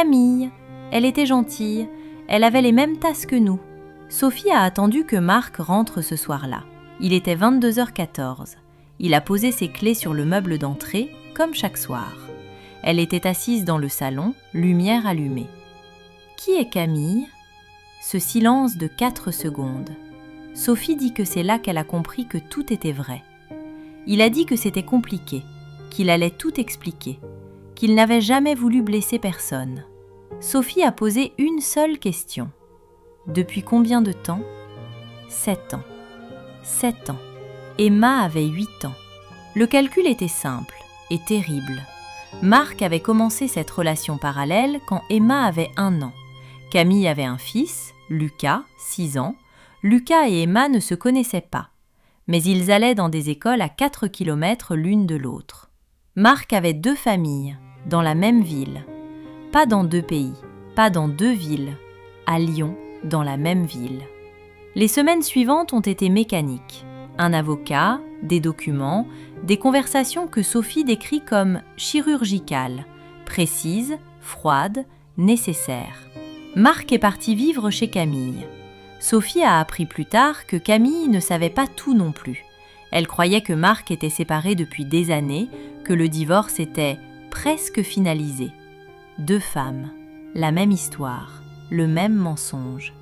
Camille, elle était gentille, elle avait les mêmes tasses que nous. Sophie a attendu que Marc rentre ce soir-là. Il était 22h14. Il a posé ses clés sur le meuble d'entrée, comme chaque soir. Elle était assise dans le salon, lumière allumée. Qui est Camille ? Ce silence de 4 secondes. Sophie dit que c'est là qu'elle a compris que tout était vrai. Il a dit que c'était compliqué, qu'il allait tout expliquer, qu'il n'avait jamais voulu blesser personne. Sophie a posé une seule question. Depuis combien de temps ? 7 ans. 7 ans. Emma avait 8 ans. Le calcul était simple et terrible. Marc avait commencé cette relation parallèle quand Emma avait 1 an. Camille avait un fils, Lucas, 6 ans. Lucas et Emma ne se connaissaient pas, mais ils allaient dans des écoles à 4 km l'une de l'autre. Marc avait 2 familles, dans la même ville. Pas dans 2 pays, pas dans 2 villes. À Lyon, dans la même ville. Les semaines suivantes ont été mécaniques. Un avocat, des documents, des conversations que Sophie décrit comme chirurgicales, précises, froides, nécessaires. Marc est parti vivre chez Camille. Sophie a appris plus tard que Camille ne savait pas tout non plus. Elle croyait que Marc était séparé depuis des années, que le divorce était presque finalisé. 2 femmes, la même histoire, le même mensonge.